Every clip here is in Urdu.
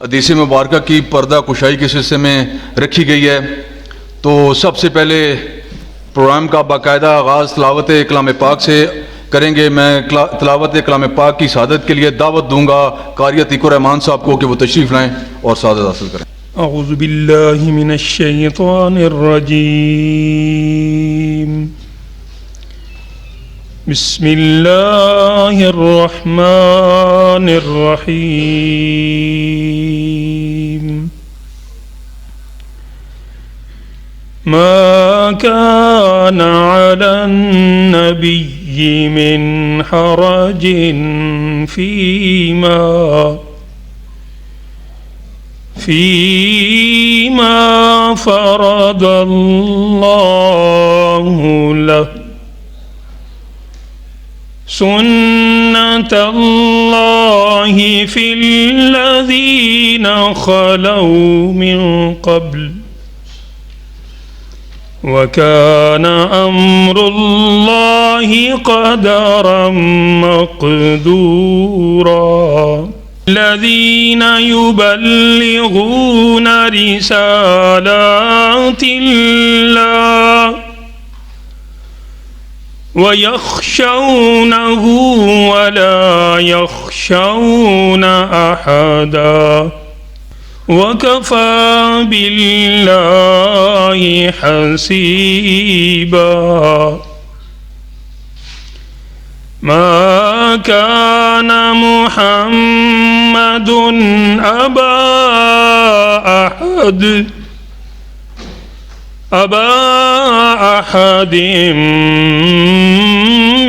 حدیث مبارکہ کی پردہ کشائی کے سلسلے میں رکھی گئی ہے، تو سب سے پہلے پروگرام کا باقاعدہ آغاز تلاوت کلام پاک سے کریں گے۔ میں تلاوت کلام پاک کی سعادت کے لیے دعوت دوں گا قاری عتیق الرحمان صاحب کو کہ وہ تشریف لائیں اور سعادت حاصل کریں۔ اعوذ باللہ من الشیطان الرجیم، بسم اللہ الرحمن الرحیم۔ ما كان على النبي من حرج فيما فرض الله له، سنة الله في الذين خلوا من قبل، وكان أمر الله قدرا مقدورا۔ الذين يبلغون رسالات الله ويخشونه ولا يخشون أحدا، وكفى بالله حسيبا۔ ما كان محمد أبا أحد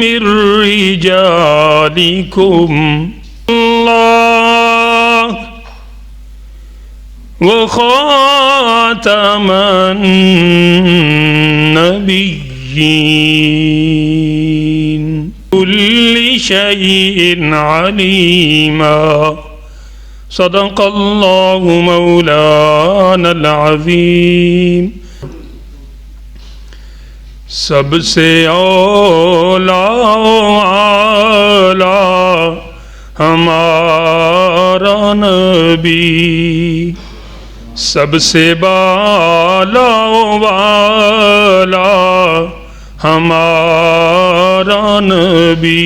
من رجالكم، الله وخاتم النبيين، كل شيء عليما۔ صدق الله مولانا العظيم۔ سب سے اولا ہمارا نبی، سب سے بالا والا ہمارا نبی،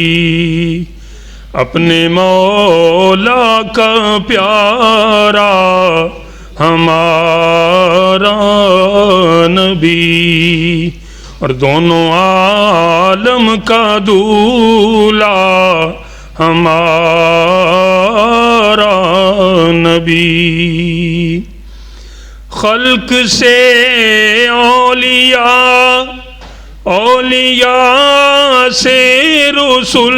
اپنے مولا کا پیارا ہمارا نبی، اور دونوں عالم کا دولا ہمارا نبی۔ خلق سے اولیاء سے رسول،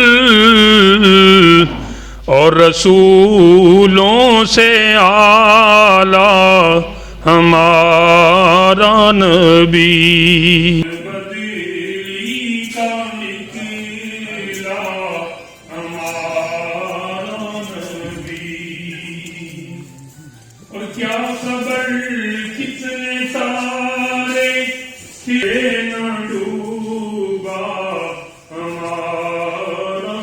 اور رسولوں سے اعلیٰ ہمارا نبی۔ اور کیا خبر کتنے تارے نہ ڈوبا ہمارا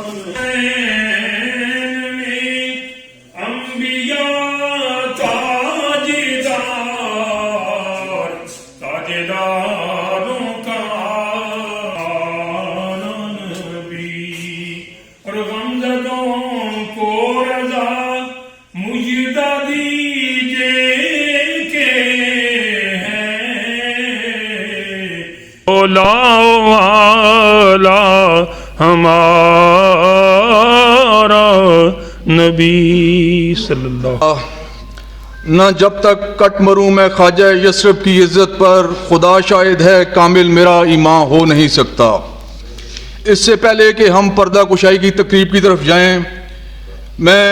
انبیاء تاجداروں کا نبی، اور غمزدوں کو رضا مجدہ دیجئے کہ اولا والا ہمارا نبی صلی اللہ۔ نہ جب تک کٹ مروں میں خواجہ یثرب کی عزت پر، خدا شاہد ہے کامل میرا ایمان ہو نہیں سکتا۔ اس سے پہلے کہ ہم پردہ کشائی کی تقریب کی طرف جائیں، میں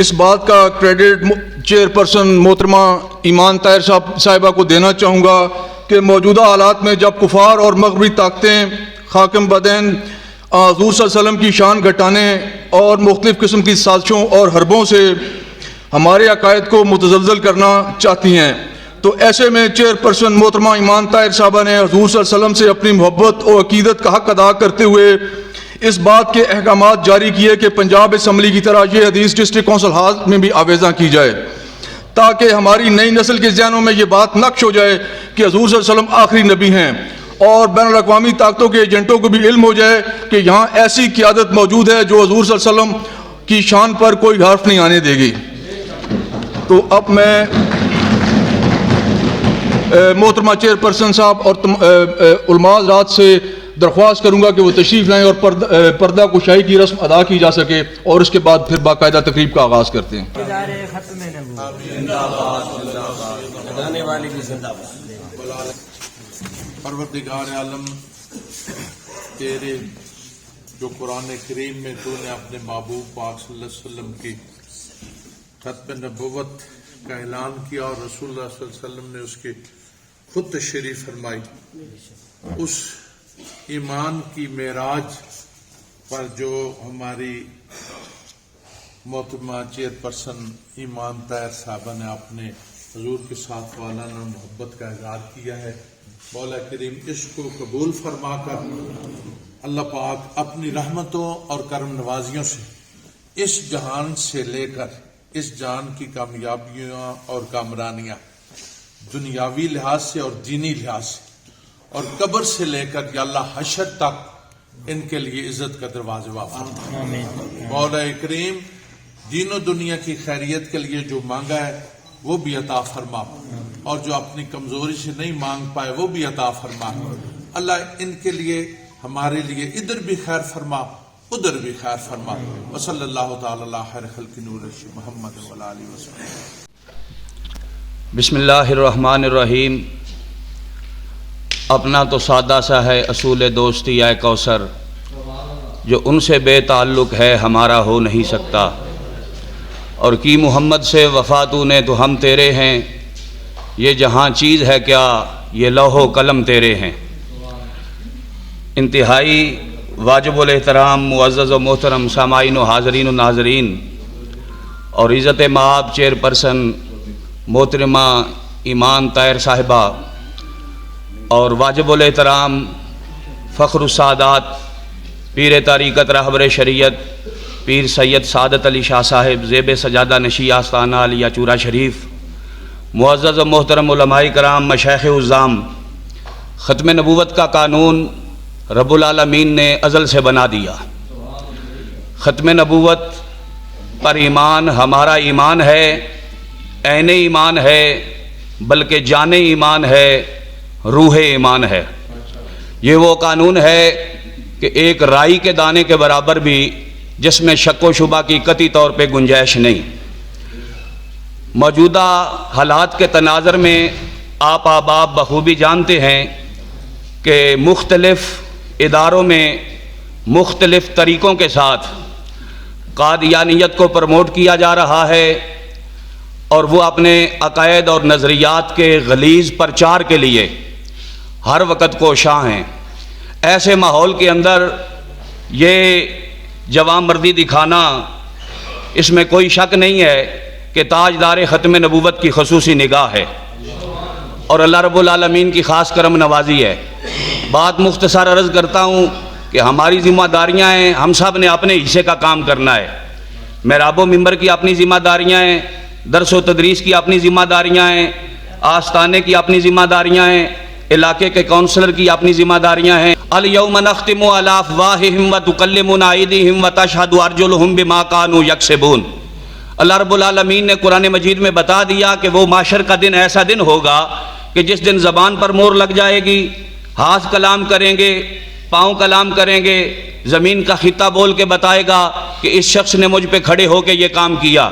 اس بات کا کریڈٹ چیئرپرسن محترمہ ایمان طاہر صاحبہ کو دینا چاہوں گا کہ موجودہ حالات میں جب کفار اور مغربی طاقتیں حاکم بدین حضور صلی اللہ علیہ وسلم کی شان گھٹانے اور مختلف قسم کی سازشوں اور حربوں سے ہمارے عقائد کو متزلزل کرنا چاہتی ہیں، تو ایسے میں چیئرپرسن محترمہ ایمان طاہر صاحبہ نے حضور صلی اللہ علیہ وسلم سے اپنی محبت اور عقیدت کا حق ادا کرتے ہوئے اس بات کے احکامات جاری کیے کہ پنجاب اسمبلی کی طرح یہ حدیث ڈسٹرکٹ کونسل ہاؤس میں بھی آویزاں کی جائے، تاکہ ہماری نئی نسل کے ذہنوں میں یہ بات نقش ہو جائے کہ حضور صلی اللہ علیہ وسلم آخری نبی ہیں، اور بین الاقوامی طاقتوں کے ایجنٹوں کو بھی علم ہو جائے کہ یہاں ایسی قیادت موجود ہے جو حضور صلی اللہ علیہ وسلم کی شان پر کوئی حرف نہیں آنے دے گی۔ تو اب میں محترمہ چیئرپرسن صاحب اور علماء حضرات سے درخواست کروں گا کہ وہ تشریف لائیں اور پردہ کشائی کی رسم ادا کی جا سکے، اور اس کے بعد پھر باقاعدہ تقریب کا آغاز کرتے ہیں۔ پروردگار عالم، تیرے جو قرآن کریم میں تو نے اپنے محبوب پاک صلی اللہ علیہ وسلم کی ختم نبوت کا اعلان کیا اور رسول اللہ صلی اللہ علیہ وسلم نے اس کی خود تشریح فرمائی، اس ایمان کی معراج پر جو ہماری محترمہ چیئرپرسن ایمان طاہر صاحبہ نے اپنے حضور کے ساتھ والانہ محبت کا اظہار کیا ہے، مولا کریم اس کو قبول فرما کر اللہ پاک اپنی رحمتوں اور کرم نوازیوں سے اس جہان سے لے کر اس جہان کی کامیابیاں اور کامرانیاں دنیاوی لحاظ سے اور دینی لحاظ سے اور قبر سے لے کر یا اللہ حشر تک ان کے لیے عزت کا دروازہ فرما۔ مولا کریم دین و دنیا کی خیریت کے لیے جو مانگا ہے وہ بھی عطا فرما، اور جو اپنی کمزوری سے نہیں مانگ پائے وہ بھی عطا فرما۔ اللہ ان کے لیے ہمارے لیے ادھر بھی خیر فرما ادھر بھی خیر فرما۔ وصلی اللہ تعالی علی خیر خلق نور محمد و علیہ وسلم۔ بسم اللہ الرحمن الرحیم۔ اپنا تو سادہ سا ہے اصول دوستی اے کوثر، جو ان سے بے تعلق ہے ہمارا ہو نہیں سکتا، اور کی محمد سے وفا تو نے تو ہم تیرے ہیں، یہ جہاں چیز ہے کیا یہ لوح و قلم تیرے ہیں۔ انتہائی واجب الاحترام معزز و محترم سامعین و حاضرین و ناظرین، اور عزت مآب چیئرپرسن محترمہ ایمان طاہر صاحبہ، اور واجب الاحترام فخر السادات پیر طریقت رہبر شریعت پیر سید سعادت علی شاہ صاحب زیب سجادہ نشی آستانہ علیہ چورا شریف، معزز و محترم علماء کرام، مشائخ عظام، ختم نبوت کا قانون رب العالمین نے ازل سے بنا دیا۔ ختم نبوت پر ایمان ہمارا ایمان ہے، عین ایمان ہے، بلکہ جان ایمان ہے، روح ایمان ہے۔ یہ وہ قانون ہے کہ ایک رائی کے دانے کے برابر بھی جس میں شک و شبہ کی قطعی طور پہ گنجائش نہیں۔ موجودہ حالات کے تناظر میں آپ احباب بخوبی جانتے ہیں کہ مختلف اداروں میں مختلف طریقوں کے ساتھ قادیانیت کو پروموٹ کیا جا رہا ہے، اور وہ اپنے عقائد اور نظریات کے غلیظ پرچار کے لیے ہر وقت کوشاں ہیں۔ ایسے ماحول کے اندر یہ جوان مردی دکھانا، اس میں کوئی شک نہیں ہے کہ تاجدار ختم نبوت کی خصوصی نگاہ ہے اور اللہ رب العالمین کی خاص کرم نوازی ہے۔ بات مختصر عرض کرتا ہوں کہ ہماری ذمہ داریاں ہیں، ہم سب نے اپنے حصے کا کام کرنا ہے۔ محراب و منبر کی اپنی ذمہ داریاں ہیں، درس و تدریس کی اپنی ذمہ داریاں ہیں، آستانے کی اپنی ذمہ داریاں ہیں، علاقے کے کونسلر کی اپنی ذمہ داریاں ہیں۔ الیوم نختم علی افواہہم وتکلمنا ایدیہم وتشہد ارجلہم بما کانوا یکسبون۔ اللہ رب العالمین نے قرآن مجید میں بتا دیا کہ وہ معاشر کا دن ایسا دن ہوگا کہ جس دن زبان پر مور لگ جائے گی، ہاتھ کلام کریں گے، پاؤں کلام کریں گے، زمین کا خطہ بول کے بتائے گا کہ اس شخص نے مجھ پہ کھڑے ہو کے یہ کام کیا۔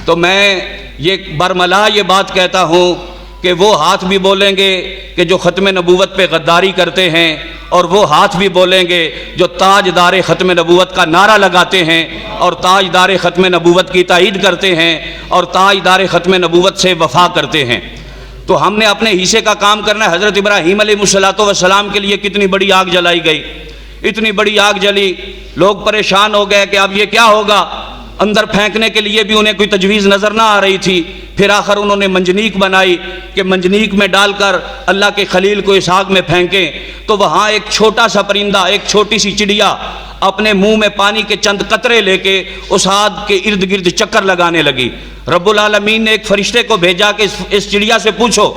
تو میں یہ برملا یہ بات کہتا ہوں کہ وہ ہاتھ بھی بولیں گے کہ جو ختم نبوت پہ غداری کرتے ہیں، اور وہ ہاتھ بھی بولیں گے جو تاجدار ختم نبوت کا نعرہ لگاتے ہیں اور تاجدار ختم نبوت کی تائید کرتے ہیں اور تاجدار ختم نبوت سے وفا کرتے ہیں۔ تو ہم نے اپنے حصے کا کام کرنا ہے۔ حضرت ابراہیم علیہ السلام کے لیے کتنی بڑی آگ جلائی گئی، اتنی بڑی آگ جلی، لوگ پریشان ہو گئے کہ اب یہ کیا ہوگا۔ اندر پھینکنے کے لیے بھی انہیں کوئی تجویز نظر نہ آ رہی تھی پھر آخر انہوں نے منجنیق بنائی کہ منجنیق میں ڈال کر اللہ کے خلیل کو اس آگ میں پھینکیں، تو وہاں ایک چھوٹا سا پرندہ، ایک چھوٹی سی چڑیا اپنے منہ میں پانی کے چند قطرے لے کے اس آگ کے ارد گرد چکر لگانے لگی۔ رب العالمین نے ایک فرشتے کو بھیجا کہ اس چڑیا سے پوچھو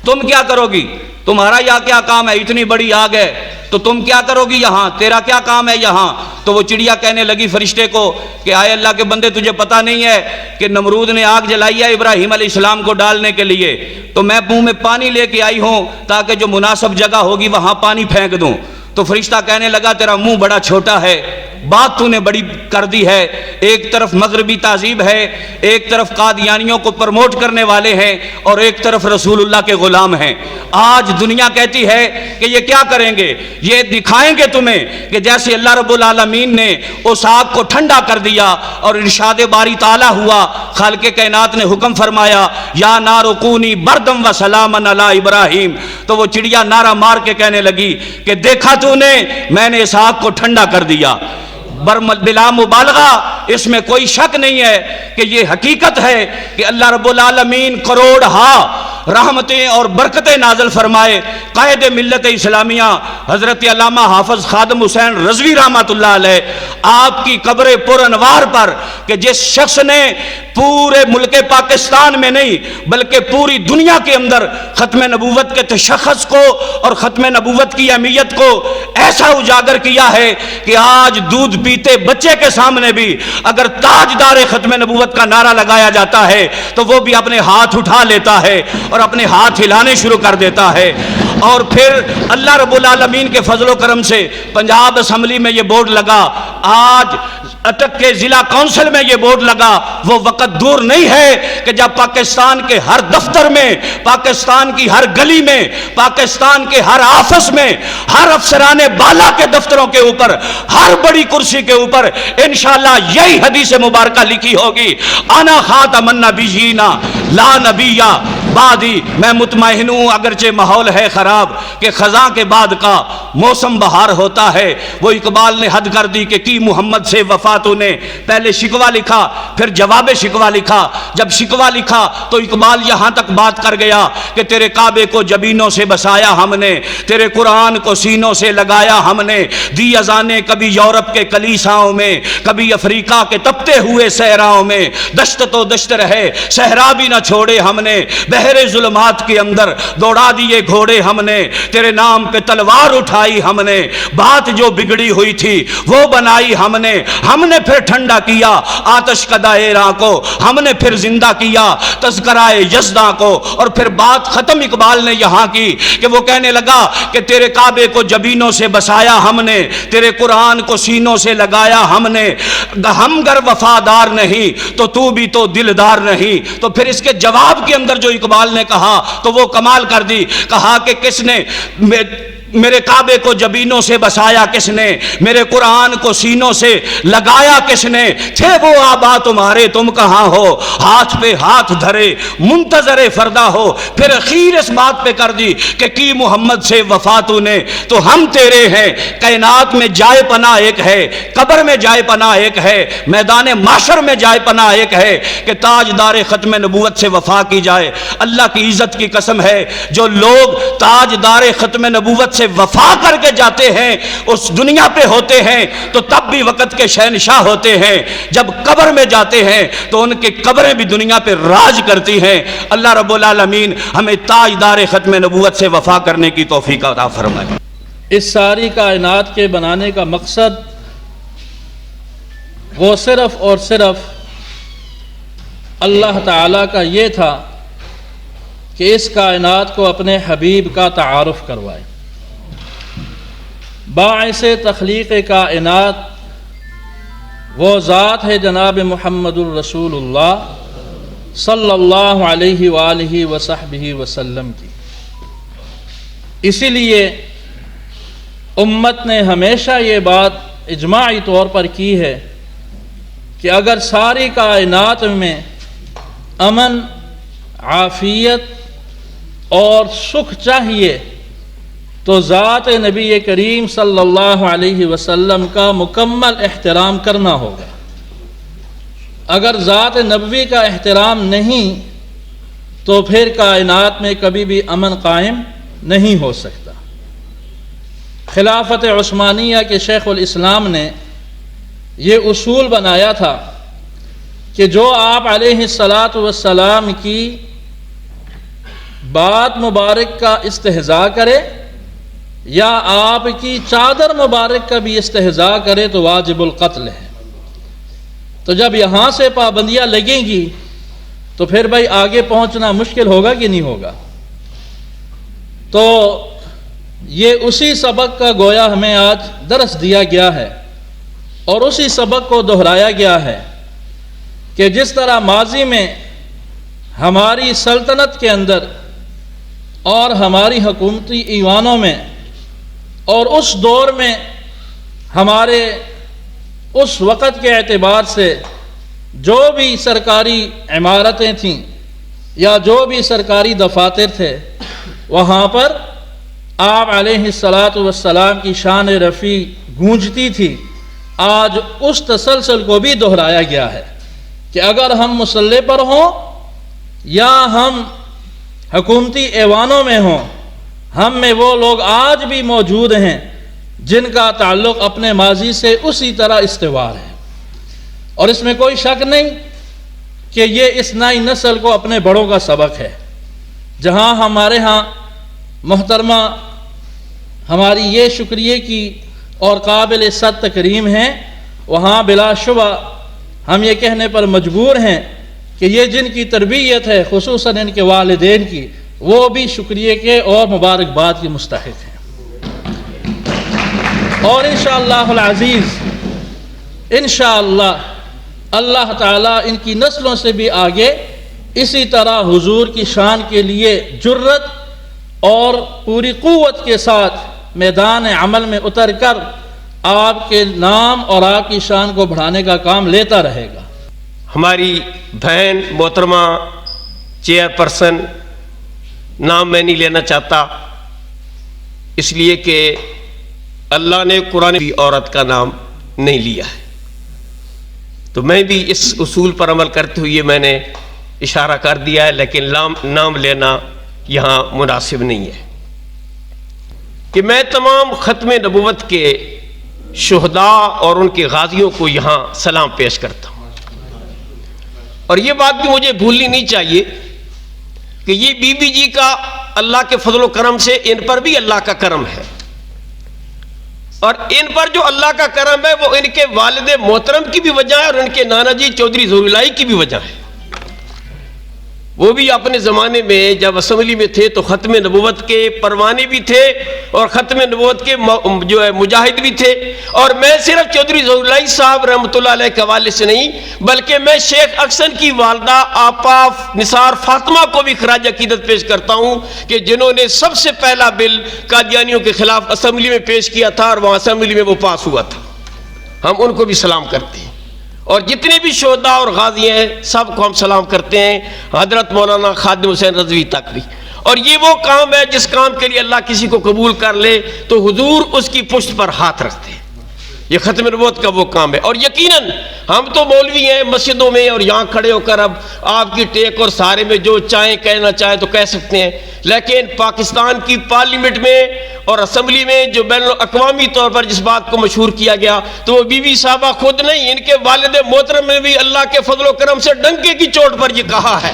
تم کیا کرو گی، تمہارا یہاں کیا کام ہے، اتنی بڑی آگ ہے تو تم کیا کرو گی یہاں، تیرا کیا کام ہے یہاں؟ تو وہ چڑیا کہنے لگی فرشتے کو کہ آئے اللہ کے بندے، تجھے پتہ نہیں ہے کہ نمرود نے آگ جلائی ہے ابراہیم علیہ السلام کو ڈالنے کے لیے، تو میں منہ میں پانی لے کے آئی ہوں تاکہ جو مناسب جگہ ہوگی وہاں پانی پھینک دوں۔ تو فرشتہ کہنے لگا تیرا منہ بڑا چھوٹا ہے، بات تو نے بڑی کر دی ہے، ایک طرف مغربی تہذیب ہے، ایک طرف قادیانیوں کو پرموٹ کرنے والے ہیں، اور ایک طرف رسول اللہ کے غلام ہیں۔ آج دنیا کہتی ہے کہ یہ کیا کریں گے، یہ دکھائیں گے تمہیں کہ جیسے اللہ رب العالمین نے اس آگ کو ٹھنڈا کر دیا اور ارشاد باری تعالیٰ ہوا، خالق کائنات نے حکم فرمایا یا نار کونی بردم و سلاما علی ابراہیم، تو وہ چڑیا نعرہ مار کے کہنے لگی کہ دیکھا تو نے، میں نے اس آگ کو ٹھنڈا کر دیا۔ بلا مبالغہ اس میں کوئی شک نہیں ہے کہ یہ حقیقت ہے کہ اللہ رب العالمین کروڑ رحمتیں اور برکتیں نازل فرمائے۔ قائد ملت اسلامیہ حضرت علامہ حافظ خادم حسین رضوی رحمۃ اللہ علیہ، آپ کی قبر پر انوار پر کہ جس شخص نے پورے ملک پاکستان میں نہیں بلکہ پوری دنیا کے اندر ختم نبوت کے تشخص کو اور ختم نبوت کی اہمیت کو ایسا اجاگر کیا ہے کہ آج دودھ پیتے بچے کے سامنے بھی اگر تاجدار ختم نبوت کا نعرہ لگایا جاتا ہے تو وہ بھی اپنے ہاتھ اٹھا لیتا ہے اور اپنے ہاتھ ہلانے شروع کر دیتا ہے۔ اور پھر اللہ رب العالمین کے فضل و کرم سے پنجاب اسمبلی میں یہ بورڈ لگا، آج اٹک کے ضلع کونسل میں یہ بورڈ لگا، وہ وقت دور نہیں ہے کہ جب پاکستان کے ہر دفتر میں، پاکستان کی ہر گلی میں، پاکستان کے ہر آفس میں، ہر افسران بالا کے دفتروں کے اوپر، ہر بڑی کرسی کے اوپر انشاءاللہ یہی حدیث مبارکہ لکھی ہوگی، انا خاتم النبیین لا نبی بعدی۔ میں مطمئن ہوں اگرچہ ماحول ہے خراب کہ خزاں کے بعد کا موسم بہار ہوتا ہے، وہ اقبال نے حد کر دی کہ کی محمد سے وفاتوں نے، پہلے شکوہ لکھا پھر جواب شکوہ لکھا۔ جب شکوہ لکھا تو اقبال یہاں تک بات کر گیا کہ تیرے کعبے کو جبینوں سے بسایا ہم نے، تیرے قرآن کو سینوں سے لگایا ہم نے، دی اذانیں کبھی یورپ کے کلیساؤں میں، کبھی افریقہ کے تپتے ہوئے صحراؤں میں، دشت تو دشت رہے صحرا بھی نہ چھوڑے ہم نے، بحر ظلمات کے اندر دوڑا دیے گھوڑے ہم نے، تیرے نام پہ تلوار اٹھائی ہم نے، بات جو بگڑی ہوئی تھی وہ بنائی ہم نے پھر ٹھنڈا کیا آتش کدہ ایراں کو، ہم نے پھر زندہ کیا تذکرہ یزداں کو۔ اور پھر بات ختم اقبال نے یہاں کی کہ وہ کہنے لگا کہ تیرے کعبے کو جبینوں سے بسایا ہم نے، تیرے قرآن کو سینوں سے لگایا ہم نے، ہم گر وفادار نہیں تو بھی تو دلدار نہیں۔ تو پھر اس کے جواب کے اندر جو اقبال نے کہا تو وہ کمال کر دی، کہا کہ کس نے میرے کعبے کو جبینوں سے بسایا، کس نے میرے قرآن کو سینوں سے لگایا، کس نے تھے وہ آبا تمہارے تم کہاں ہو، ہاتھ پہ ہاتھ دھرے منتظر فردا ہو۔ پھر اخیر اس بات پہ کر دی کہ کی محمد سے وفاتوں نے تو ہم تیرے ہیں، کائنات میں جائے پناہ ایک ہے، قبر میں جائے پناہ ایک ہے، میدان محشر میں جائے پناہ ایک ہے کہ تاجدار ختم نبوت سے وفا کی جائے۔ اللہ کی عزت کی قسم ہے جو لوگ تاجدار ختم نبوت سے وفا کر کے جاتے ہیں اس دنیا پہ ہوتے ہیں تو تب بھی وقت کے شہنشاہ ہوتے ہیں، جب قبر میں جاتے ہیں تو ان کی قبریں بھی دنیا پہ راج کرتی ہیں۔ اللہ رب العالمین ہمیں تاجدار ختم نبوت سے وفا کرنے کی توفیق عطا فرمائے۔ اس ساری کائنات کے بنانے کا مقصد وہ صرف اور صرف اللہ تعالیٰ کا یہ تھا کہ اس کائنات کو اپنے حبیب کا تعارف کروائے۔ باعث تخلیق کائنات وہ ذات ہے جناب محمد الرسول اللہ صلی اللہ علیہ وآلہ وصحبہ وسلم کی۔ اسی لیے امت نے ہمیشہ یہ بات اجماعی طور پر کی ہے کہ اگر ساری کائنات میں امن، عافیت اور سکھ چاہیے تو ذات نبی کریم صلی اللہ علیہ وسلم کا مکمل احترام کرنا ہوگا۔ اگر ذات نبوی کا احترام نہیں تو پھر کائنات میں کبھی بھی امن قائم نہیں ہو سکتا۔ خلافت عثمانیہ کے شیخ الاسلام نے یہ اصول بنایا تھا کہ جو آپ علیہ الصلاۃ والسلام کی بات مبارک کا استہزاء کرے یا آپ کی چادر مبارک کا بھی استہزاء کرے تو واجب القتل ہے۔ تو جب یہاں سے پابندیاں لگیں گی تو پھر بھائی آگے پہنچنا مشکل ہوگا کہ نہیں ہوگا؟ تو یہ اسی سبق کا گویا ہمیں آج درس دیا گیا ہے اور اسی سبق کو دہرایا گیا ہے کہ جس طرح ماضی میں ہماری سلطنت کے اندر اور ہماری حکومتی ایوانوں میں اور اس دور میں ہمارے اس وقت کے اعتبار سے جو بھی سرکاری عمارتیں تھیں یا جو بھی سرکاری دفاتر تھے وہاں پر آپ علیہ الصلاۃ والسلام کی شان رفیع گونجتی تھی۔ آج اس تسلسل کو بھی دہرایا گیا ہے کہ اگر ہم مسلح پر ہوں یا ہم حکومتی ایوانوں میں ہوں، ہم میں وہ لوگ آج بھی موجود ہیں جن کا تعلق اپنے ماضی سے اسی طرح استوار ہے، اور اس میں کوئی شک نہیں کہ یہ اس نئی نسل کو اپنے بڑوں کا سبق ہے۔ جہاں ہمارے ہاں محترمہ ہماری یہ شکریہ کی اور قابل صد تکریم ہیں، وہاں بلا شبہ ہم یہ کہنے پر مجبور ہیں کہ یہ جن کی تربیت ہے خصوصاً ان کے والدین کی، وہ بھی شکریہ کے اور مبارکباد کی مستحق ہیں۔ اور انشاءاللہ العزیز انشاءاللہ اللہ تعالیٰ ان کی نسلوں سے بھی آگے اسی طرح حضور کی شان کے لیے جرت اور پوری قوت کے ساتھ میدان عمل میں اتر کر آپ کے نام اور آپ کی شان کو بڑھانے کا کام لیتا رہے گا۔ ہماری بہن محترمہ چیئرپرسن، نام میں نہیں لینا چاہتا اس لیے کہ اللہ نے قرآن بھی عورت کا نام نہیں لیا ہے، تو میں بھی اس اصول پر عمل کرتے ہوئے میں نے اشارہ کر دیا ہے، لیکن نام لینا یہاں مناسب نہیں ہے کہ میں تمام ختم نبوت کے شہداء اور ان کے غازیوں کو یہاں سلام پیش کرتا ہوں، اور یہ بات بھی مجھے بھولنی نہیں چاہیے کہ یہ بی بی جی کا اللہ کے فضل و کرم سے ان پر بھی اللہ کا کرم ہے، اور ان پر جو اللہ کا کرم ہے وہ ان کے والد محترم کی بھی وجہ ہے اور ان کے نانا جی چودھری ظہور الہی کی بھی وجہ ہے۔ وہ بھی اپنے زمانے میں جب اسمبلی میں تھے تو ختم نبوت کے پروانے بھی تھے اور ختم نبوت کے جو ہے مجاہد بھی تھے، اور میں صرف چودھری ظہور الہی صاحب رحمۃ اللہ علیہ کے حوالے سے نہیں بلکہ میں شیخ اکثر کی والدہ آپا نثار فاطمہ کو بھی خراج عقیدت پیش کرتا ہوں کہ جنہوں نے سب سے پہلا بل قادیانیوں کے خلاف اسمبلی میں پیش کیا تھا اور وہاں اسمبلی میں وہ پاس ہوا تھا، ہم ان کو بھی سلام کرتے ہیں، اور جتنے بھی شہداء اور غازی ہیں سب کو ہم سلام کرتے ہیں، حضرت مولانا خادم حسین رضوی تک بھی۔ اور یہ وہ کام ہے جس کام کے لیے اللہ کسی کو قبول کر لے تو حضور اس کی پشت پر ہاتھ رکھتے ہیں، یہ ختم نبوت کا وہ کام ہے۔ اور یقیناً ہم تو مولوی ہیں مسجدوں میں اور یہاں کھڑے ہو کر اب آپ کی ٹیک اور سارے میں جو چاہیں کہنا چاہیں تو کہہ سکتے ہیں، لیکن پاکستان کی پارلیمنٹ میں اور اسمبلی میں جو بین الاقوامی طور پر جس بات کو مشہور کیا گیا تو وہ بی بی صاحبہ خود نہیں، ان کے والد محترم نے بھی اللہ کے فضل و کرم سے ڈنکے کی چوٹ پر یہ کہا ہے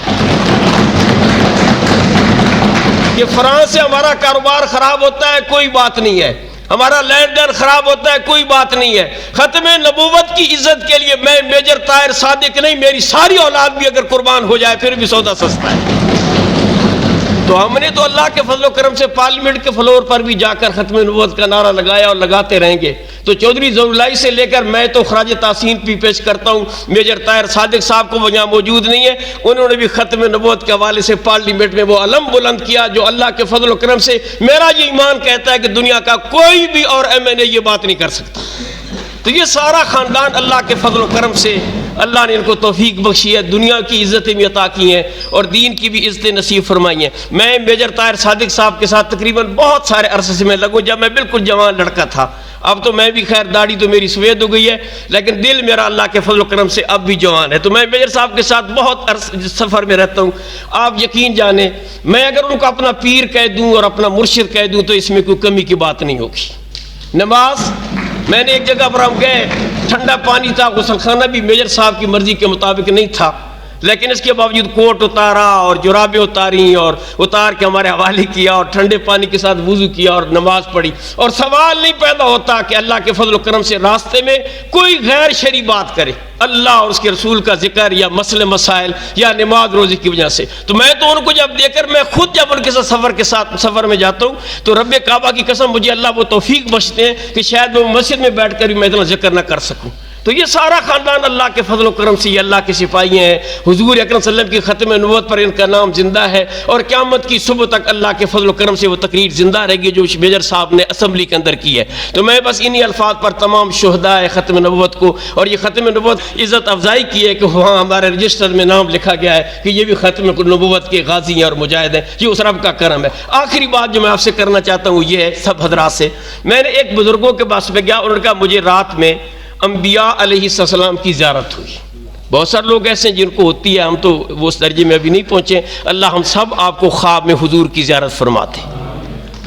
کہ فرانس سے ہمارا کاروبار خراب ہوتا ہے کوئی بات نہیں ہے، ہمارا لینڈ دین خراب ہوتا ہے کوئی بات نہیں ہے، ختم نبوت کی عزت کے لیے میں میجر طاہر صادق نہیں، میری ساری اولاد بھی اگر قربان ہو جائے پھر بھی سودا سستا ہے۔ تو ہم نے تو اللہ کے فضل و کرم سے پارلیمنٹ کے فلور پر بھی جا کر ختم نبوت کا نعرہ لگایا اور لگاتے رہیں گے۔ تو چودھری ظہور الہی سے لے کر میں تو خراج تحسین بھی پیش کرتا ہوں، میجر طاہر صادق صاحب کو وہ یہاں موجود نہیں ہے، انہوں نے بھی ختم نبوت کے حوالے سے پارلیمنٹ میں وہ علم بلند کیا جو اللہ کے فضل و کرم سے میرا یہ ایمان کہتا ہے کہ دنیا کا کوئی بھی اور ایم این اے یہ بات نہیں کر سکتا۔ تو یہ سارا خاندان اللہ کے فضل و کرم سے اللہ نے ان کو توفیق بخشی ہے، دنیا کی عزتیں بھی عطا کی ہیں اور دین کی بھی عزتیں نصیب فرمائی ہیں۔ میں میجر طاہر صادق صاحب کے ساتھ تقریباً بہت سارے عرصے سے میں لگوں، جب میں بالکل جوان لڑکا تھا۔ اب تو میں بھی خیر داڑھی تو میری سفید ہو گئی ہے، لیکن دل میرا اللہ کے فضل و کرم سے اب بھی جوان ہے۔ تو میں میجر صاحب کے ساتھ بہت سفر میں رہتا ہوں۔ آپ یقین جانیں، میں اگر ان کو اپنا پیر کہہ دوں اور اپنا مرشد کہہ دوں تو اس میں کوئی کمی کی بات نہیں ہوگی۔ نماز میں نے ایک جگہ پر ہم گئے، ٹھنڈا پانی تھا، غسل خانہ بھی میجر صاحب کی مرضی کے مطابق نہیں تھا، لیکن اس کے باوجود کوٹ اتارا اور جرابیں اتاری اور اتار کے ہمارے حوالے کیا اور ٹھنڈے پانی کے ساتھ وضو کیا اور نماز پڑھی، اور سوال نہیں پیدا ہوتا کہ اللہ کے فضل و کرم سے راستے میں کوئی غیر شرعی بات کرے، اللہ اور اس کے رسول کا ذکر یا مسئلے مسائل یا نماز روزے کی وجہ سے۔ تو میں تو ان کو جب دیکھ کر، میں خود جب ان کے ساتھ سفر میں جاتا ہوں تو رب کعبہ کی قسم مجھے اللہ وہ توفیق بخشتے ہیں کہ شاید میں مسجد میں بیٹھ کر بھی میں اتنا ذکر نہ کر سکوں۔ تو یہ سارا خاندان اللہ کے فضل و کرم سے یہ اللہ کے سپاہی ہیں۔ حضور اکرم صلی اللہ علیہ وسلم کی ختم نبوت پر ان کا نام زندہ ہے، اور قیامت کی صبح تک اللہ کے فضل و کرم سے وہ تقریر زندہ رہے گی جو میجر صاحب نے اسمبلی کے اندر کی ہے۔ تو میں بس انہی الفاظ پر تمام شہداء ختم نبوت کو، اور یہ ختم نبوت عزت افزائی کی ہے کہ وہاں ہمارے رجسٹر میں نام لکھا گیا ہے کہ یہ بھی ختم نبوت کے غازی ہیں اور مجاہد ہیں، یہ اس رب کا کرم ہے۔ آخری بات جو میں آپ سے کرنا چاہتا ہوں یہ ہے سب حضرات سے، میں نے ایک بزرگوں کے پاس میں گیا، انہوں نے کہا مجھے رات میں انبیاء علیہ السلام کی زیارت ہوئی۔ بہت سارے لوگ ایسے ہیں جن کو ہوتی ہے، ہم تو وہ اس درجے میں ابھی نہیں پہنچے۔ اللہ ہم سب آپ کو خواب میں حضور کی زیارت فرماتے،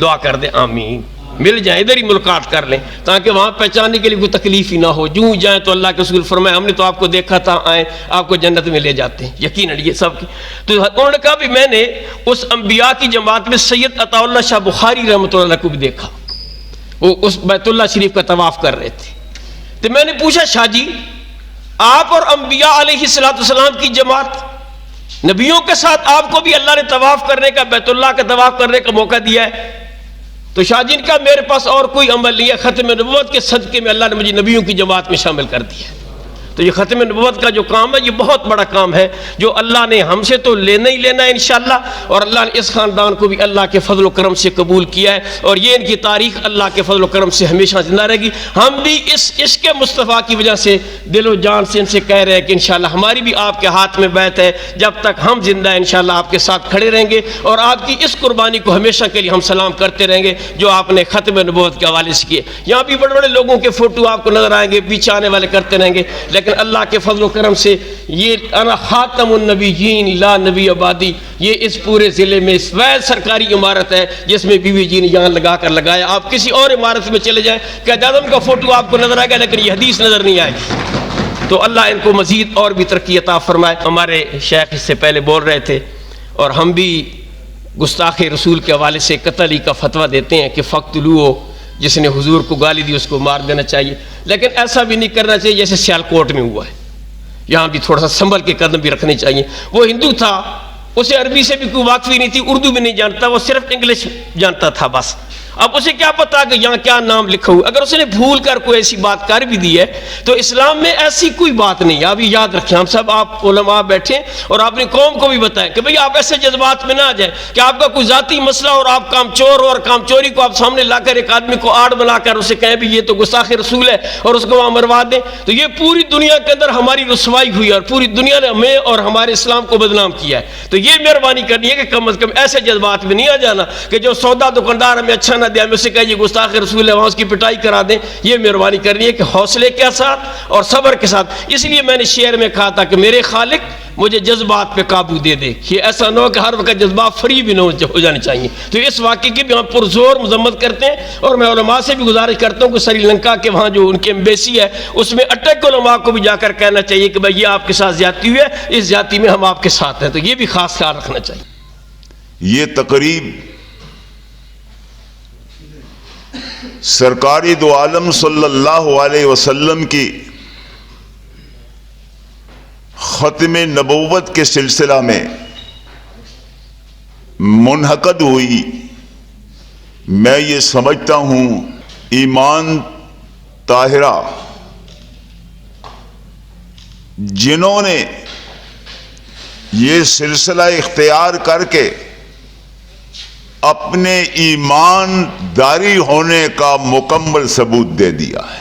دعا کر دیں آمین، مل جائیں، ادھر ہی ملاقات کر لیں تاکہ وہاں پہچاننے کے لیے کوئی تکلیف ہی نہ ہو۔ جو جائیں تو اللہ کے رسول فرمائے ہم نے تو آپ کو دیکھا تھا، آئیں آپ کو جنت میں لے جاتے ہیں، یقیناً یہ سب کی۔ تو انہوں نے کہا بھی میں نے اس انبیاء کی جماعت میں سید عطا اللہ شاہ بخاری رحمۃ اللہ علیہ کو بھی دیکھا، وہ اس بیت اللہ شریف کا طواف کر رہے تھے۔ تو میں نے پوچھا شاہ جی آپ اور انبیاء علیہ السلام کی جماعت، نبیوں کے ساتھ آپ کو بھی اللہ نے طواف کرنے کا، بیت اللہ کا طواف کرنے کا موقع دیا ہے؟ تو شاہ جی نے کہا میرے پاس اور کوئی عمل نہیں ہے، ختم نبوت کے صدقے میں اللہ نے مجھے نبیوں کی جماعت میں شامل کر دیا ہے۔ تو یہ ختم نبوت کا جو کام ہے یہ بہت بڑا کام ہے جو اللہ نے ہم سے تو لینا ہی لینا ہے انشاءاللہ، اور اللہ نے اس خاندان کو بھی اللہ کے فضل و کرم سے قبول کیا ہے، اور یہ ان کی تاریخ اللہ کے فضل و کرم سے ہمیشہ زندہ رہے گی۔ ہم بھی اس عشق مصطفیٰ کی وجہ سے دل و جان سے ان سے کہہ رہے ہیں کہ انشاءاللہ ہماری بھی آپ کے ہاتھ میں بیعت ہے، جب تک ہم زندہ ہیں انشاءاللہ آپ کے ساتھ کھڑے رہیں گے، اور آپ کی اس قربانی کو ہمیشہ کے لیے ہم سلام کرتے رہیں گے جو آپ نے ختم نبوت کے حوالے سے کیے۔ یہاں بھی بڑے بڑے لوگوں کے فوٹو آپ کو نظر آئیں گے، پیچھے آنے والے کرتے رہیں گے، لیکن اللہ کے فضل و کرم سے یہ انا خاتم النبیین لا نبی آبادی، یہ اس پورے ضلع میں ویل سرکاری عمارت ہے جس میں بی بی جی نے یہاں لگا کر لگایا۔ آپ کسی اور عمارت میں چلے جائیں قائد اعظم کا فوٹو آپ کو نظر آئے گا لیکن یہ حدیث نظر نہیں آئے گی۔ تو اللہ ان کو مزید اور بھی ترقی عطا فرمائے۔ ہمارے شیخ اس سے پہلے بول رہے تھے، اور ہم بھی گستاخ رسول کے حوالے سے قتل ہی کا فتویٰ دیتے ہیں کہ فقتلوہ، جس نے حضور کو گالی دی اس کو مار دینا چاہیے، لیکن ایسا بھی نہیں کرنا چاہیے جیسے سیالکوٹ میں ہوا ہے۔ یہاں بھی تھوڑا سا سنبھل کے قدم بھی رکھنے چاہیے۔ وہ ہندو تھا، اسے عربی سے بھی کوئی واقفی نہیں تھی، اردو بھی نہیں جانتا، وہ صرف انگلش جانتا تھا بس۔ اب اسے کیا پتا کہ یہاں کیا نام لکھا ہوا، اگر اس نے بھول کر کوئی ایسی بات کر بھی دی ہے تو اسلام میں ایسی کوئی بات نہیں ہے۔ آپ یہ یاد رکھیں، ہم سب آپ علماء بیٹھیں اور اپنی قوم کو بھی بتائیں کہ بھئی آپ ایسے جذبات میں نہ آ جائیں کہ آپ کا کوئی ذاتی مسئلہ اور آپ کام چور ہو، اور کام چوری کو آپ سامنے لا کر ایک آدمی کو آڑ بنا کر اسے کہیں بھی یہ تو گستاخ رسول ہے اور اس کو وہاں مروا دیں۔ تو یہ پوری دنیا کے اندر ہماری رسوائی ہوئی اور پوری دنیا نے ہمیں اور ہمارے اسلام کو بدنام کیا ہے۔ تو یہ مہربانی کرنی ہے کہ کم از کم ایسے جذبات میں نہیں آ جانا کہ جو سودا دکاندار ہمیں اچھا نہ دیا ہمیں اسے کہے یہ گستاخ رسول ہے، وہاں اس کی پٹائی کرا دیں۔ یہ مہربانی کرنی ہے کہ حوصلے کے ساتھ اور صبر کے ساتھ۔ اس لیے میں نے شعر میں کہا تھا کہ میرے خالق مجھے جذبات پہ قابو دے دے، یہ ایسا نہ ہو کہ ہر وقت جذبات فری بھی نہ ہو جانے چاہیے۔ تو اس واقعے کی بھی ہم پرزور مذمت کرتے ہیں، اور میں علماء سے بھی گزارش کرتا ہوں کہ سری لنکا کے وہاں جو ان کی ایمبیسی ہے اس میں اٹیک علماء کو بھی جا کر کہنا چاہیے کہ بھائی یہ آپ کے ساتھ زیادتی ہوئی ہے، اس زیادتی میں ہم آپ کے ساتھ ہیں۔ تو یہ بھی خاص خیال رکھنا چاہیے۔ یہ تقریب سرکاری دو عالم صلی اللہ علیہ وسلم کی ختم نبوت کے سلسلہ میں منعقد ہوئی۔ میں یہ سمجھتا ہوں ایمان طاہرہ جنہوں نے یہ سلسلہ اختیار کر کے اپنے ایمان داری ہونے کا مکمل ثبوت دے دیا ہے۔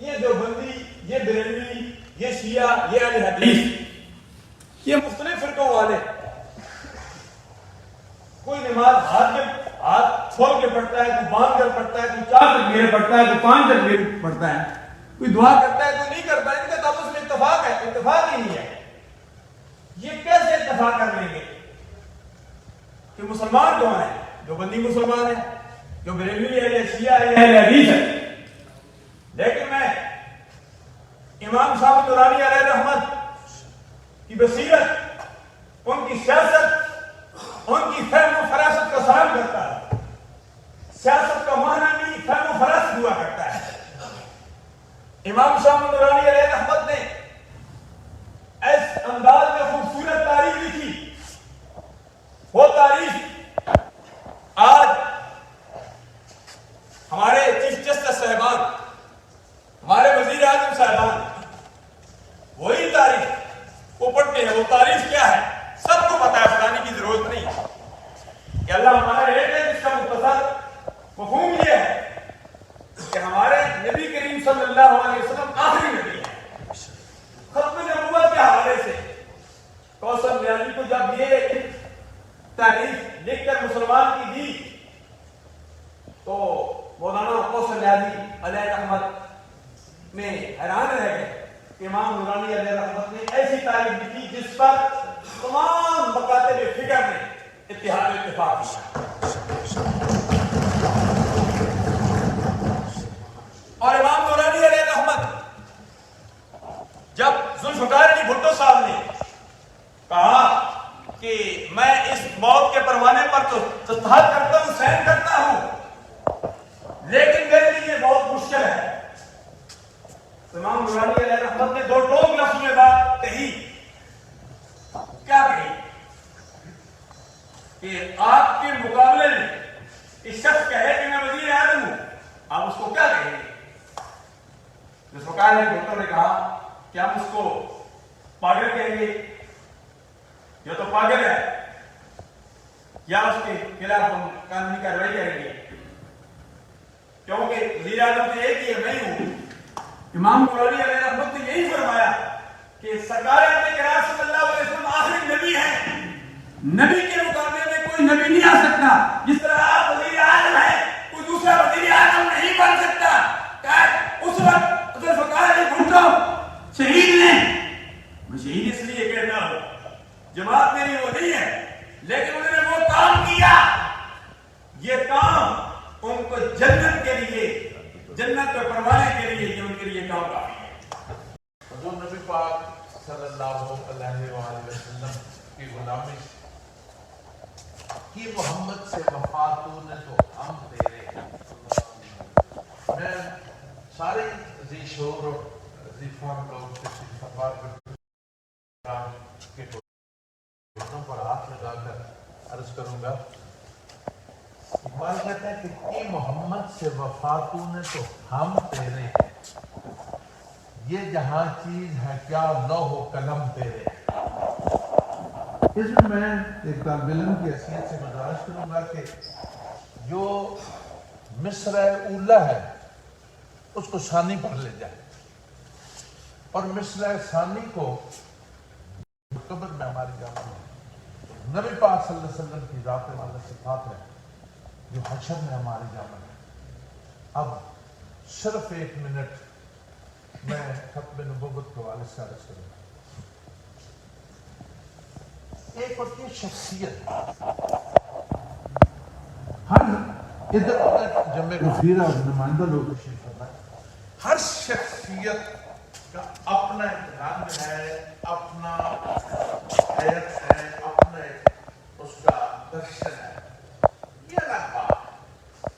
یہ دیوبندی، یہ بریلوی، یہ شیعہ، یہ اہل حدیث، یہ مختلف فرقوں والے کوئی نماز ہاتھ کھول کے پڑھتا ہے، کوئی باندھ کر پڑھتا ہے، کوئی 4 تکبیریں پڑھتا ہے، کوئی 5 تکبیریں پڑھتا ہے، کوئی دعا کرتا ہے، کوئی نہیں کرتا ہے. ان کا تو آپس میں اتفاق ہے، اتفاق ہی نہیں ہے. یہ کیسے اتفاق کر لیں گے کہ مسلمان کون ہے؟ جو بندی مسلمان ہے، جو بریلوی ہے یا شیعہ ہے یا اہل حدیث ہے. لیکن میں امام صاحب نورانی علیہ رحمت کی بصیرت، ان کی سیاست، ان کی فہم و فراست کا سلام کرتا ہے. سیاست کا معنی بھی فہم و فراست ہوا کرتا ہے. امام صاحب نورانی علیہ رحمت نے اس انداز میں خوبصورت تاریخ لکھی. وہ تاریخ آج ہمارے چیف جسٹس صاحبان، ہمارے وزیر اعظم صاحبان وہی تاریخ وہ پڑھتے ہیں. وہ تاریخ کیا ہے سب کو پتا ہے، بتانے کی ضرورت نہیں کہ اللہ ہمارا ایک ہے. جس کا مختصر مفہوم یہ ہے کہ ہمارے نبی کریم صلی اللہ علیہ وسلم آخری نبی ہے. ختم نبوت کے حوالے سے کوثر نیازی کو جب یہ تاریخ لکھ کر مسلمان کی دی تو مولانا کوثر نیازی علیہ رحمت میں حیران رہ گئے کہ امام نورانی علیہ رحمت نے ایسی تاریخ لکھی جس پر تمام مکاتب فکر نے اتحاد و اتفاق کیا. اور امام نورانی علیہ رحمت جب ذوالفقار علی بھٹو صاحب نے کہا کہ میں اس موت کے پروانے پر تو تستحق کرتا ہوں، سہن کرتا ہوں، لیکن میرے لیے یہ بہت مشکل ہے. امام نورانی علیہ رحمت نے 2 ٹوک لفظ میں بات کہی. کیا کہی کہ آپ کے مقابلے میں اس شخص کہے کہ میں وزیر اعظم ہوں، آپ اس کو کیا کہیں گے؟ ذوالفقار علی بھٹو نے کہا کہ ہم اس کو پاگل کہیں گے، یا تو پاگل ہے، یا اس کے خلاف ہم قانونی کارروائی کریں گے، کیونکہ وزیر اعظم تو ایک ہی ہے، میں ہی ہوں. امام نورانی علیہ رحمت نے یہی فرمایا کہ سرکار کرام صلی اللہ علیہ وسلم آخری نبی ہے. نبی کے مقابلے میں کوئی نبی نہیں آ سکتا. جس طرح آپ وزیر اعظم ہیں، کوئی دوسرا وزیر اعظم نہیں بن سکتا. اس وقت ذوالفقار علی بھٹو شہید نے، میں شہید اس لیے کہتا ہوں، جماعت میری وہ نہیں ہے، لیکن انہوں نے وہ کام کیا. یہ کام ان کو جنت کے لیے، جنت کے پروانے کے لیے، یہ ان کے لیے کام کافی ہے. حضور نبی پاک صلی اللہ علیہ وآلہ وسلم کی غلامی کی محمد سے وفاتوں نے تو ہم تیرے. میں سارے ذی شعور اور ذی فہم لوگ کے گھٹنوں پر ہاتھ لگا کر عرض کروں گا. اقبال کہتا ہے کہ کی محمد سے وفاتوں نے تو ہم تیرے، یہ جہاں چیز ہے کیا لوح و قلم تیرے. اس میں ایک طالب علم کی حیثیت سے گزارش کروں گا کہ جو مصرع اولا ہے اس کو ثانی پڑھ لے جائے، اور مصرع ثانی کو قبر میں ہماری جامع ہے. نبی پاک صلی اللہ علیہ وسلم کی ذات والا صفات ہے جو حشر میں ہماری جامع ہے. اب صرف 1 منٹ میں ختم نبوت کے حوالے سے عرض کروں گا. ایک ہوتی ہے شخصیت. ہر ادھر ادھر جمع غفیر اور نمائندہ لوگ تشریف فرمائے. ہر شخصیت کا اپنا ایک رنگ ہے، اپنا حیرت ہے، اپنا اس کا درشن ہے. یہ الگ بات ہے.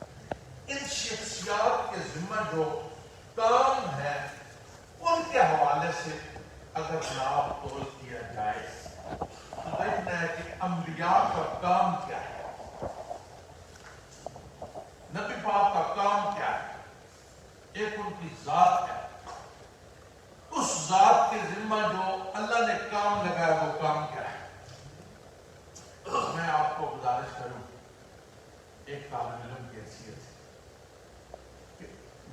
ان شخصیات کے ذمہ جو کام ہے ان کے حوالے سے اگر ناپ تول کیا جائے تو دیکھنا ہے کہ انبیاء کا کام کیا ہے، نبی پاک کا کام کیا ہے. ایک ان کی ذات ہے، اس ذات کے ذمہ جو اللہ نے کام لگایا وہ کام کیا ہے. میں آپ کو گزارش کروں ایک طالب علم کی حیثیت سے کہ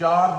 4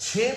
6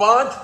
5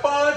5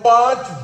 5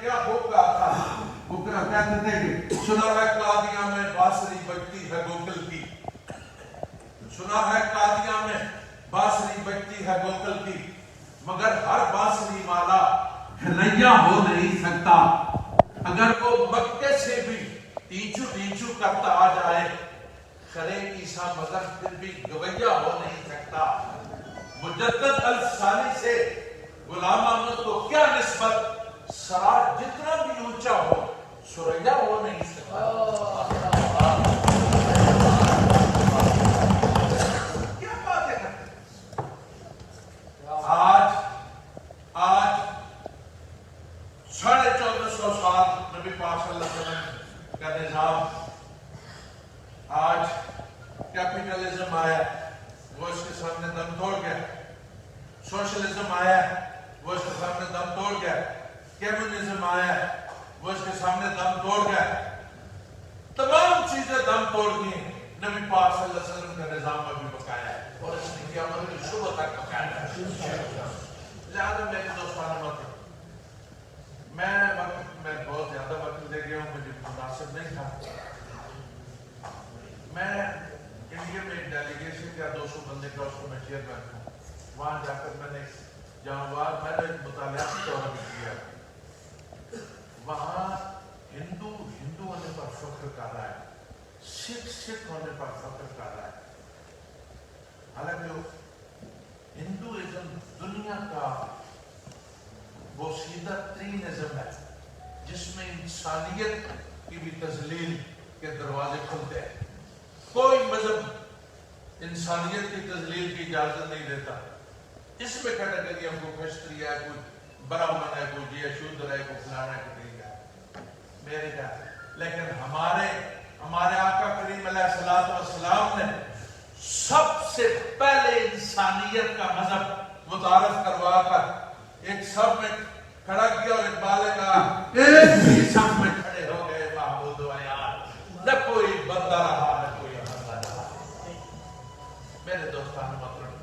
کیا خوب کہا تھا؟ وہ کہتے تھے کہ سنا ہے قادیاں میں بانسری بجتی ہے گوکل کی، سنا ہے قادیاں میں بانسری بجتی ہے گوکل کی، مگر ہر بانسری والا ہنیا ہو نہیں سکتا، اگر وہ مکے سے بھی ٹیچو ٹیچو کرتا آ جائے، کرے عیسیٰ مگر پھر بھی گویا ہو نہیں سکتا۔ مجدد الثانی سے غلام احمد کو کیا نسبت؟ سراج جتنا بھی اونچا ہو سریا ہو نہیں سکتا۔ کیا باتیں کرتے ہیں؟ آج 1450 سال نبی پاک صلی اللہ علیہ وسلم کا نظام، آج کیپیٹلزم آیا وہ اس کے سامنے دم توڑ گیا، سوشلزم آیا وہ اس کے سامنے دم توڑ گیا، کمیونزم آیا وہ اس کے سامنے دم توڑ گیا، تمام چیزیں دم توڑ گئی، نبی پاک صلی اللہ علیہ وسلم کا نظام ابھی بقایا ہے اور اس نے قیامت کی صبح تک بقایا ہے۔ لہٰذا میرے دوستان مت، میں بہت زیادہ وقت لے گیا ہوں، مجھے مناسب نہیں تھا۔ میں انڈیا میں ایک ڈیلیگیشن کا 200 بندے کا، اس کو میں چیئرمین تھا، وہاں جا کر میں نے ایک مطالعاتی دورہ بھی کیا، وہاں ہندو ہونے پر فخر کر رہا ہے، سکھ ہونے پر فخر کر رہا ہے، حالانکہ ہندوازم دنیا کا وہ سیدھا ترین ازم ہے جس میں انسانیت کی بھی تذلیل کے دروازے کھلتے ہیں۔ کوئی مذہب انسانیت کی تذلیل کی اجازت نہیں دیتا۔ اس میں کیٹیگریاں کو کشتری ہے، کوئی برہمن ہے، کوئی شودر ہے، کوئی فلانا ہے، کوئی ہے، میرے کیا، لیکن ہمارے آقا کریم علیہ الصلوۃ والسلام نے سب سے پہلے انسانیت کا مذہب متعارف کروا کر ایک سب میں کھڑا کیا اور اقبال نے کہا ایک ہی سب میں کھڑے ہو گئے محمود و عیال، نہ کوئی بندہ رہا نہ کوئی بندہ رہا۔ میرے دوستان محترم،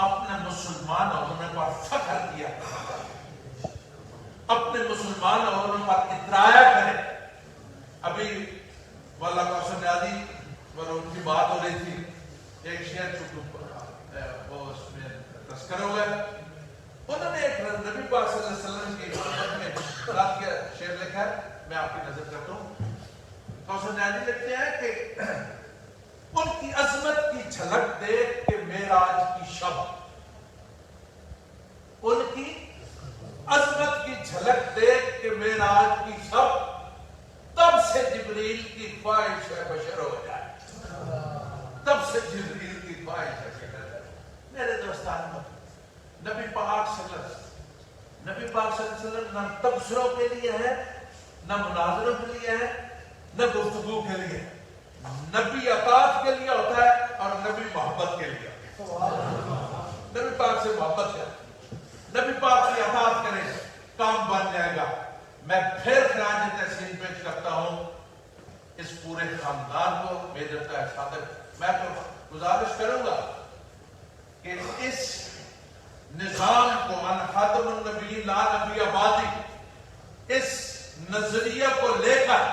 اپنے مسلمان ہونے پر فخر کیا، اپنے مسلمان ہونے پر اترایا کرے۔ ابھی مولا قاسم نیازی پر ان کی بات ہو رہی تھی، ایک شعر وہ اس میں تذکر ہوا ہے، انہوں نے ایک نبی پاک صلی اللہ علیہ وسلم کی محبت میں رات کا شعر لکھا ہے، میں آپ کی نظر کرتا ہوں۔ قاسم نیازی لکھتے ہیں کہ ان کی عظمت کی جھلک دیکھ کے معراج کی شب، ان کی عظمت کی جھلک دیکھ کے معراج کی شب، تب سے جبریل کی خواہش ہے بشر ہو جائے، تب سے جبریل کی خواہش ہے بشر ہو جائے۔ میرے دوستان، نبی پاک صلی اللہ علیہ وسلم نہ تبصروں کے لیے ہے، نہ مناظروں کے لیے ہے، نہ گفتگو کے لیے۔ نبی اطاعت کے لیے ہوتا ہے اور نبی محبت کے لیے۔ نبی پاک سے محبت کرے، نبی پاک کی اطاعت کرے، کام بن جائے گا۔ میں پھر خراج تحسین پیش کرتا ہوں اس پورے خاندان کو، میجر طاہر صادق، میں تو گزارش کروں گا کہ اس نظام کو ان خاتم النبیین لا نبی آبادی، اس نظریہ کو لے کر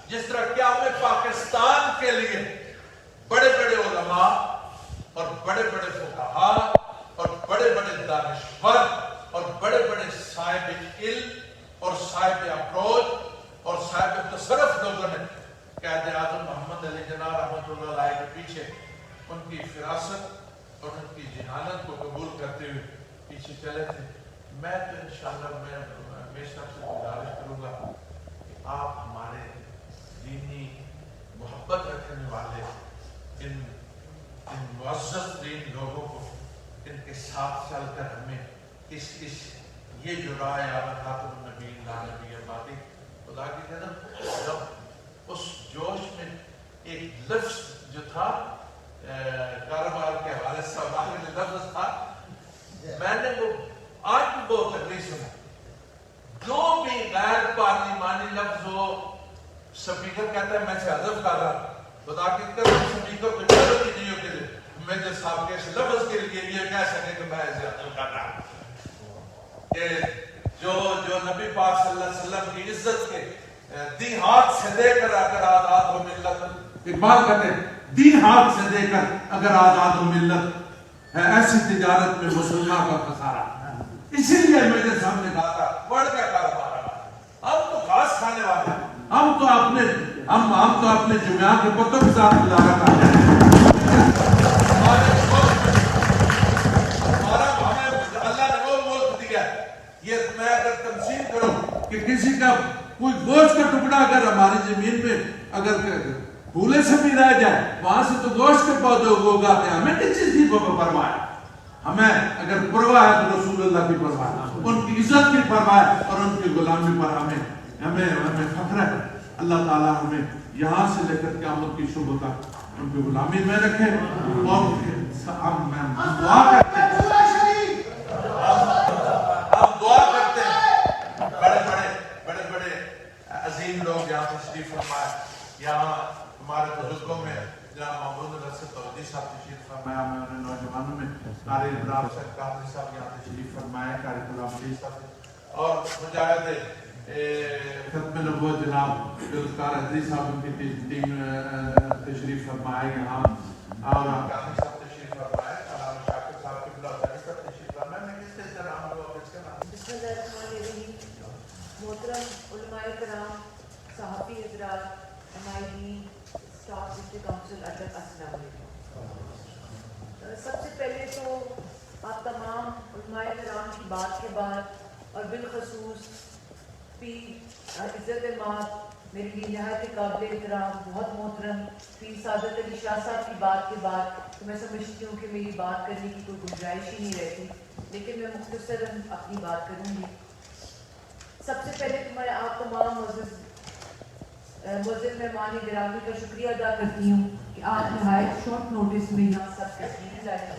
جس طرح قیام پاکستان کے لیے بڑے بڑے علماء اور بڑے بڑے فقہاء اور بڑے بڑے دانشور اور بڑے بڑے صاحب علم اور صاحب اپروچ اور صاحب تصرف لوگوں نے قائد اعظم محمد علی جناح رحمۃ اللہ علیہ کے پیچھے ان کی فراست اور ان کی ذہانت کو قبول کرتے ہوئے پیچھے چلے تھے۔ میں تو انشاءاللہ میں ہمیشہ سے گزارش کروں گا کہ آپ ہمارے دینی محبت رکھنے والے ان معزز ترین لوگوں کو ان کے ساتھ چل کر ہمیں اس یہ جو رائے آمد خاتم النبیین لا نبی آبادی، خدا کی قدم، جب اس جوش میں ایک لفظ جو تھا کاروبار کے حوالے سے باہر لفظ تھا، میں نے وہ آج بھی بہت تکلیف سنا، جو بھی غیر پارلیمانی لفظ ہو سپیکر کہتا ہے میں سے حذف کر رہا، خدا کی قدم سپیکر کو ضرورت ہی نہیں ہوتی میجر صاحب کے اس لفظ کے لیے یہ کہہ سکے کہ میں اسے حذف کر رہا کہ جو نبی پاک صلی اللہ علیہ وسلم کی عزت کے دی ہاتھ سے دے کر اگر آزاد ہو ملت، اقبال کہتے ہیں دی ہاتھ سے دے کر اگر آزاد ہو ملت، ایسی تجارت میں مسلمان کا خسارہ. اسی لیے میرے سامنے کہا تھا ورڈ کا کاروبار ہے. ہم تو خاص کھانے والے ہیں، ہم تو اپنے جمعہ کے پتوں کے ساتھ گزارا کرتے ہیں. اللہ نے وہ ملک دیا ہے. یہ میں اگر تمثیل کروں کہ کسی کا کوئی گوشت کا ٹکڑا اگر ہماری زمین میں اگر پھولے سے بھی رہ جائے، وہاں سے تو گوشت کے پودے اگاتے ہیں. ہمیں کس چیز کی پرواہ ہے؟ ہمیں اگر پرواہ ہے تو رسول اللہ کی پرواہ ہے، ان کی عزت کی پرواہ ہے، اور ان کی غلامی پر ہمیں فخر ہے. اللہ تعالیٰ ہمیں یہاں سے لے کر قیامت کی صبح تک ان کی غلامی میں رکھے. اور ہم دعا کرتے ہیں، بڑے عظیم لوگ یہاں تشریف فرمائے. یہاں ہمارے بزرگوں میں جناب محمود رشید توحیدی صاحب تشریف فرمایا، ہمارے نوجوانوں میں قاری ابراہیم صاحب قادری صاحب یہاں تشریف فرمائے، قاری غلام علی صاحب، اور مجاہد ختم نبوت جناب ذوالفقار حیدری صاحب کی ٹیم تشریف فرمائے یہاں، اور قادری صاحب تشریف فرمائے، علامہ شاکر صاحب کی بلا صاحب تشریف فرمائے. میں کس طرح ہم لوگ اس کا نام بسم اللہ الرحمن الرحیم. محترم علماء کرام، صحافی حضرات، MID اسٹاف ڈسٹرکٹ کونسل اٹک، السلام علیکم. سب سے پہلے تو آپ تمام علماء کرام کی بات کے بعد اور بالخصوص پیر عزت مات میرے لیے نہایت قابل احترام بہت محترم پیر سعادت علی شاہ صاحب کی بات کے بعد تو میں سمجھتی ہوں کہ میری بات کرنے کی کوئی گنجائش ہی نہیں رہتی، لیکن میں مختصراً اپنی بات کروں گی. سب سے پہلے تو میں آپ تمام معزز مہمان گرامی کا شکریہ ادا کرتی ہوں کہ آپ نہایت شارٹ نوٹس میں یہاں سب تشریف لائے.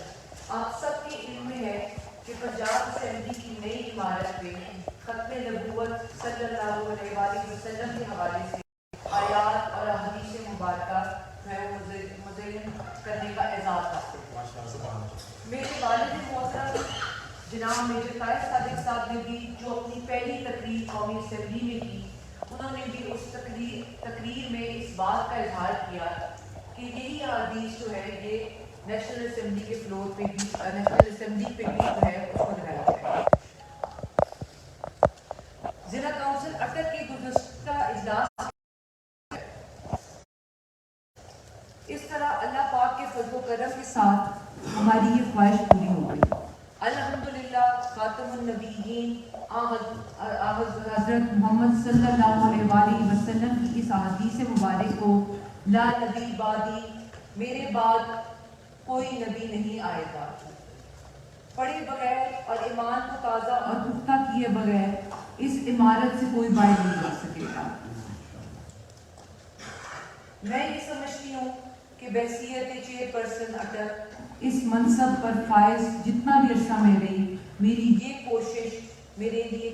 آپ سب کے علم میں ہے کہ پنجاب اسمبلی کی نئی عمارت میں ختم نبوت صلی اللہ علیہ وآلہ وسلم کے حوالے سے آیات اور احادیث مبارکہ مزین کرنے کا اعزاز حاصل ہے. میرے والد محترم جناب میجر طاہر صادق صاحب نے بھی جو اپنی پہلی تقریر قومی اسمبلی میں کی، انہوں نے بھی اس تقریر میں اس بات کا اظہار کیا کہ یہی حدیث جو ہے یہ نیشنل اسمبلی کے فلور پہ بھی نیشنل اسمبلی پہ بھی جو ہے اس کو لگایا جائے. ضلع کونسل اٹک کے گزشتہ اجلاس اس طرح اللہ پاک کے فضل و کرم کے ساتھ ہماری یہ خواہش پوری ہو گئی. الحمدللہ خاتم النبیین حضرت محمد صلی اللہ علیہ وآلہ وسلم کی اس احادیث مبارک کو لا نبی بعدی، میرے بعد کوئی نبی نہیں آئے گا، پڑھے بغیر اور ایمان کو تازہ اور پختہ کیے بغیر اس عمارت سے کوئی باہر نہیں جا سکے گا. میں یہ سمجھتی ہوں کہ بحیثیت چیئرپرسن اٹک اس منصب پر فائز جتنا بھی عرصہ میں رہی، میری یہ کوشش میری یہ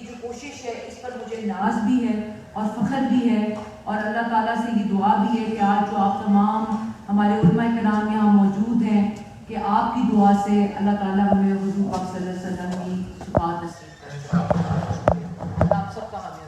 جو کوشش ہے اس پر مجھے ناز بھی ہے اور فخر بھی ہے، اور اللہ تعالیٰ سے یہ دعا بھی ہے کہ آج جو آپ تمام ہمارے علماء کرام یہاں موجود ہیں کہ آپ کی دعا سے اللہ تعالیٰ ہمیں حضور پاک صلی اللہ علیہ وسلم کی شفاعت نصیب کرے. آپ سب کا حامیہ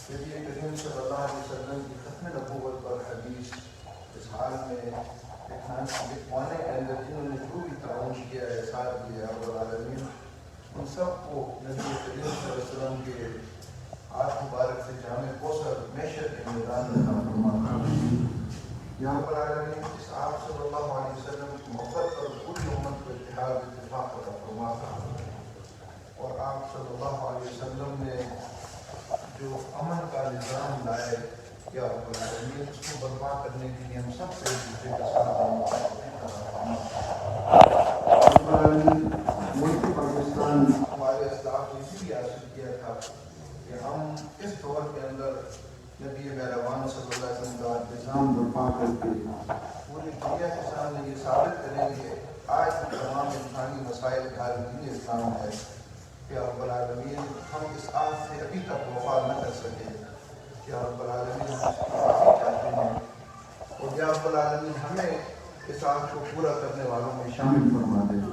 یہ بھی ایک صلی اللہ علیہ وسلم کی ختم نبوت پر حدیث اس حال میں لکھوانے کے اندر جنہوں نے جو بھی تعاون کیا ہے، ساتھ دیا رب العالمین، ان سب کو نبی کریم صلی اللہ علیہ وسلم کے ہاتھ مبارک سے جامع کوثر معیشت کے میدان میں عطا فرمانا۔ یا رب العالمین، اس آپ صلی اللہ علیہ وسلم کی محبت پر پوری امت کو اتحاد اتفاق عطا فرمانا، اور آپ صلی اللہ علیہ وسلم نے جو امن کا نظام لائے، یا رب العالمین اس کو برپا کرنے کے لیے ہم سب سے ایک دوسرے کا ساتھ دینا۔ رب العالمین، ملک پاکستان ہمارے اسلاف نے اسی لیے حاصل کیا تھا کہ ہم اس دور کے اندر نبی مہربان صلی اللہ علیہ وسلم کا نظام برپا کر کے پوری دنیا کے سامنے یہ ثابت کریں گے آج کی تمام انسانی مسائل کا حل دین اسلام ہے، کہ رب العالمین ہم اس آج سے ابھی تک وفا نہ کر سکے، یا رب العالمین ہم اس کی معافی چاہتے ہیں، اور یا رب العالمین ہمیں اس آج کو پورا کرنے والوں میں شامل فرما دے۔